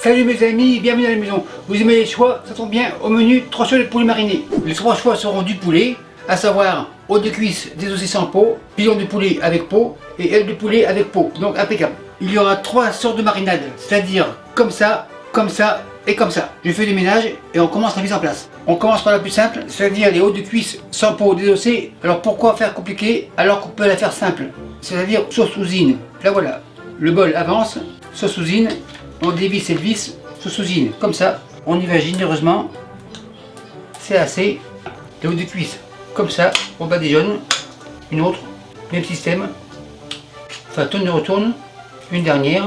Salut mes amis, bienvenue à la maison. Vous aimez les choix? Ça tombe bien, au menu 3 choix de poulet mariné. Les 3 choix seront du poulet, à savoir os de cuisse désossés sans peau, pilon de poulet avec peau et ailes de poulet avec peau, donc impeccable. Il y aura 3 sortes de marinade, c'est-à-dire comme ça et comme ça. Je fais du ménage et on commence la mise en place. On commence par la plus simple, c'est-à-dire les os de cuisse sans peau désossés. Alors pourquoi faire compliqué alors qu'on peut la faire simple? C'est-à-dire sauce usine. Là voilà, le bol avance, sauce usine, on dévisse et le vis, sauce usine. Comme ça, on y va généreusement. C'est assez. Les os de cuisse comme ça, au bas des jaunes. Une autre, même système. Enfin, tourne et retourne. Une dernière,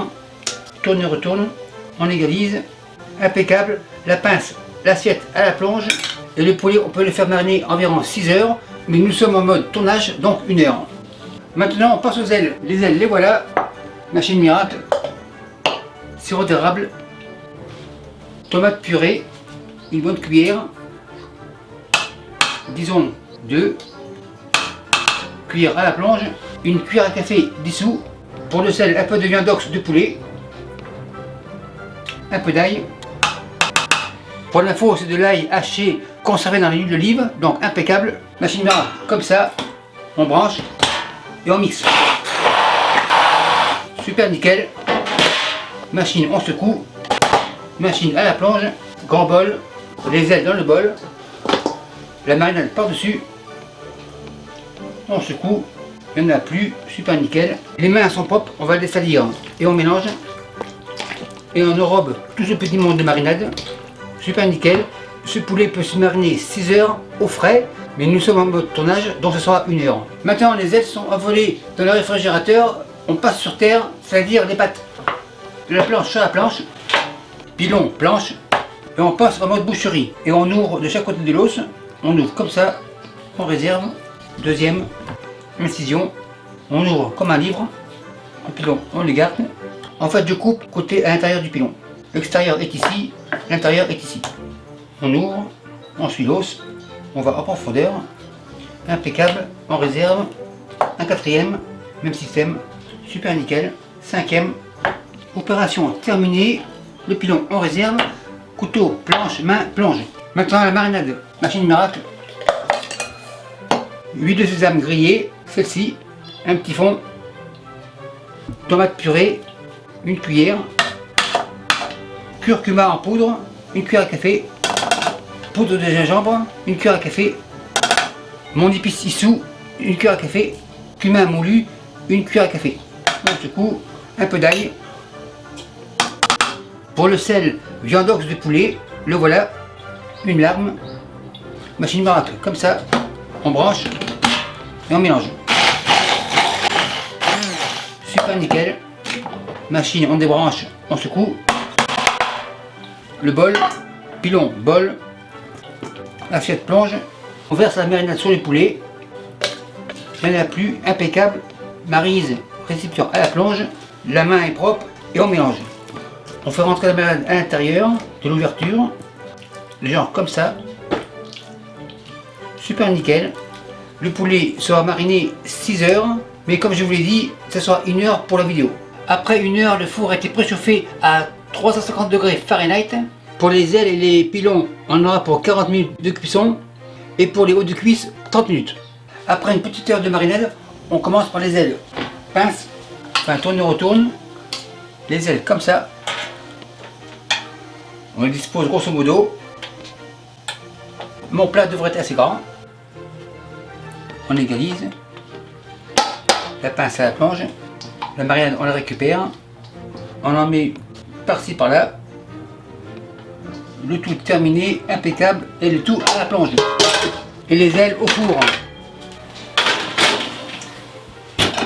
tourne et retourne. On égalise. Impeccable. La pince, l'assiette à la plonge. Et le poulet, on peut le faire mariner environ 6 heures. Mais nous sommes en mode tournage, donc 1 heure. Maintenant, on passe aux ailes. Les ailes, les voilà. Machine miracle. Sirop d'érable. Tomate purée. Une bonne cuillère. Disons 2 cuillères à la plonge. Une cuillère à café dissous. Pour le sel, un peu de viandox de poulet. Un peu d'ail. Pour l'info, c'est de l'ail haché conservé dans l'huile d'olive, donc impeccable. Machine miracle, comme ça, on branche et on mixe. Super nickel. Machine, on secoue. Machine à la plonge. Grand bol. Les ailes dans le bol. La marinade par-dessus. On secoue. Il n'y en a plus. Super nickel. Les mains sont propres. On va les salir. Et on mélange. Et on enrobe tout ce petit monde de marinade. Super nickel. Ce poulet peut se mariner 6 heures au frais. Mais nous sommes en mode tournage, donc ce sera 1 heure. Maintenant, les ailes sont envolées dans le réfrigérateur. On passe sur terre, c'est-à-dire les pattes. De la planche sur la planche. Pilon, planche. Et on passe en mode boucherie. Et on ouvre de chaque côté de l'os. On ouvre comme ça. On réserve. Deuxième incision. On ouvre comme un livre. Le pilon, on le garde. En fait, je coupe côté à l'intérieur du pilon. L'extérieur est ici. L'intérieur est ici. On ouvre. On suit l'os. On va en profondeur. Impeccable. On réserve. Un quatrième. Même système. Super nickel. Cinquième. Opération terminée. Le pilon en réserve. Couteau, planche, main, plonge. Maintenant la marinade. Machine miracle. Huile de sésame grillée. Celle-ci. Un petit fond. Tomate purée. Une cuillère. Curcuma en poudre. Une cuillère à café. Poudre de gingembre. Une cuillère à café. Mon épice issou. Une cuillère à café. Cumin moulu. Une cuillère à café. On secoue. Un peu d'ail. Pour le sel, viandox de poulet, le voilà, une larme, machine miracle, comme ça, on branche et on mélange. Super nickel, machine, on débranche, on secoue, le bol, pilon, bol, assiette plonge, on verse la marinade sur le poulet, il n'y en a plus, impeccable, maryse, récipient à la plonge, la main est propre et on mélange. On fait rentrer la marinade à l'intérieur de l'ouverture, genre comme ça. Super nickel. Le poulet sera mariné 6 heures, mais comme je vous l'ai dit, ce sera 1 heure pour la vidéo. Après 1 heure, le four a été préchauffé à 350 degrés Fahrenheit. Pour les ailes et les pilons, on aura pour 40 minutes de cuisson. Et pour les os de cuisse, 30 minutes. Après une petite heure de marinade, on commence par les ailes. Pince, enfin tourne et retourne. Les ailes comme ça. On les dispose grosso modo. Mon plat devrait être assez grand. On égalise. La pince à la plonge. La marinade, on la récupère. On en met par-ci par-là. Le tout terminé, impeccable. Et le tout à la plonge. Et les ailes au four.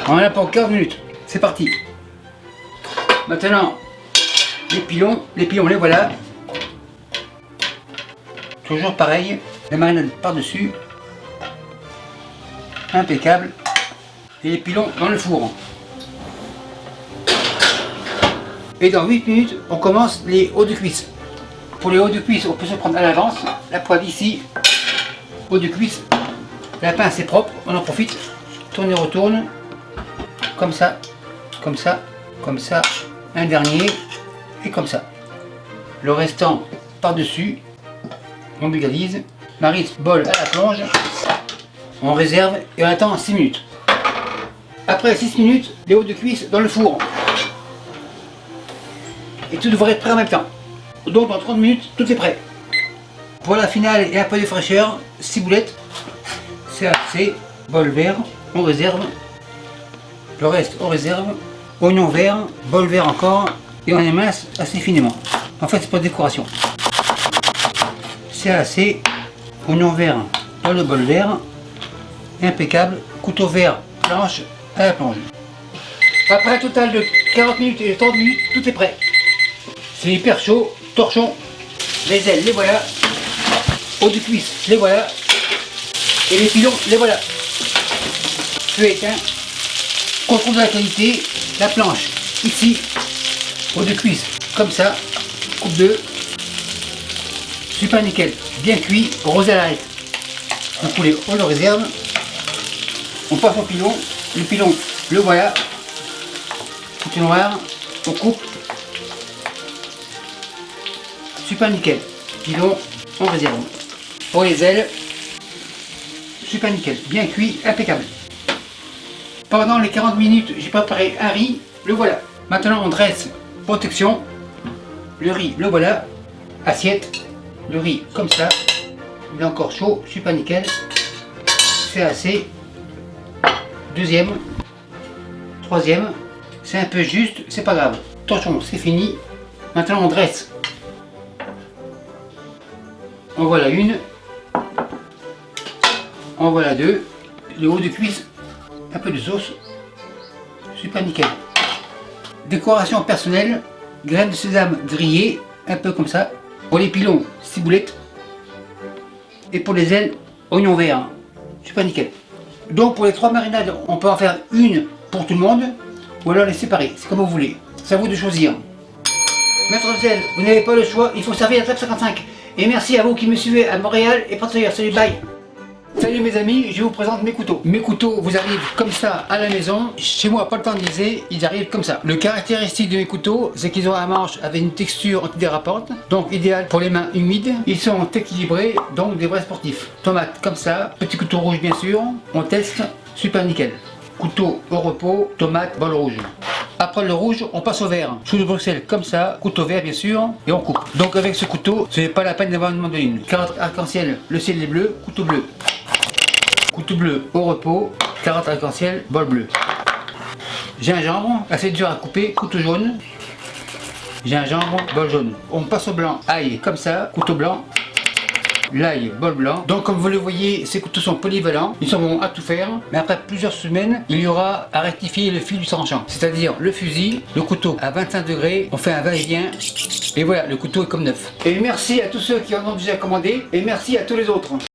On en a pour 15 minutes. C'est parti. Maintenant, les pilons les voilà. Toujours pareil, la marinade par-dessus, impeccable, et les pilons dans le four. Et dans 8 minutes, on commence les os de cuisse. Pour les os de cuisse, on peut se prendre à l'avance, la poêle ici, os de cuisse, la pince est propre, on en profite, tourne et retourne, comme ça, comme ça, comme ça, un dernier, et comme ça. le restant par-dessus. On égalise. Maryse, bol à la plonge. On réserve et on attend 6 minutes. Après 6 minutes, les hauts de cuisse dans le four. Et tout devrait être prêt en même temps. Donc dans 30 minutes, tout est prêt. Pour la finale et un peu de fraîcheur, ciboulettes, CAC, bol vert, on réserve. Le reste, on réserve. Oignon vert, bol vert encore. Et on émince assez finement. En fait, c'est pour décoration. CAC, oignon vert dans le bol vert. Impeccable. Couteau vert, planche à la plonge. Après un total de 40 minutes et 30 minutes, tout est prêt. C'est hyper chaud. Torchon, les ailes, les voilà. Haut de cuisse, les voilà. Et les pilons, les voilà. Feu éteint. Contrôle de la qualité. La planche, ici. Haut de cuisse, comme ça. Coupe 2. Super nickel. Bien cuit, rosé à l'arête. Le poulet, on le réserve. On passe au pilon. Le pilon, le voilà. Tout est noir. On coupe. Super nickel. Pilon, on réserve. Pour les ailes, super nickel. Bien cuit, impeccable. Pendant les 40 minutes, j'ai préparé un riz. Le voilà. Maintenant, on dresse protection. Le riz, le voilà. Assiette. Le riz, comme ça. Il est encore chaud, super nickel. C'est assez. Deuxième. Troisième. C'est un peu juste, c'est pas grave. Torchon, c'est fini. Maintenant, on dresse. En voilà une. En voilà deux. Le haut de cuisse. Un peu de sauce. Super nickel. Décoration personnelle. Graines de sésame grillées. Un peu comme ça. Pour les pilons, ciboulette. Et pour les ailes, oignon vert. Super nickel. Donc pour les 3 marinades, on peut en faire une pour tout le monde. Ou alors les séparer. C'est comme vous voulez. C'est à vous de choisir. Maître d'hôtel, vous n'avez pas le choix. Il faut servir à table 55. Et merci à vous qui me suivez à Montréal et partout ailleurs. Salut, bye. Salut mes amis, je vous présente mes couteaux. Mes couteaux vous arrivent comme ça à la maison. Chez moi, pas le temps de liser, ils arrivent comme ça. Le caractéristique de mes couteaux, c'est qu'ils ont un manche avec une texture antidérapante, donc idéal pour les mains humides. Ils sont équilibrés, donc des vrais sportifs. Tomate comme ça, petit couteau rouge bien sûr. On teste, super nickel. Couteau au repos, tomate, bol rouge. Après le rouge, on passe au vert. Chou de Bruxelles comme ça, couteau vert bien sûr, et on coupe. Donc avec ce couteau, ce n'est pas la peine d'avoir une mandoline. Carotte arc-en-ciel, le ciel est bleu, couteau bleu. Couteau bleu au repos, carotte arc-en-ciel, bol bleu. Gingembre, assez dur à couper, couteau jaune. Gingembre, bol jaune. On passe au blanc, ail comme ça, couteau blanc. L'ail, bol blanc. Donc comme vous le voyez, ces couteaux sont polyvalents, ils sont bons à tout faire, mais après plusieurs semaines, il y aura à rectifier le fil du tranchant. C'est-à-dire le fusil, le couteau à 25 degrés, on fait un va-et-vient, et voilà, le couteau est comme neuf. Et merci à tous ceux qui en ont déjà commandé, et merci à tous les autres.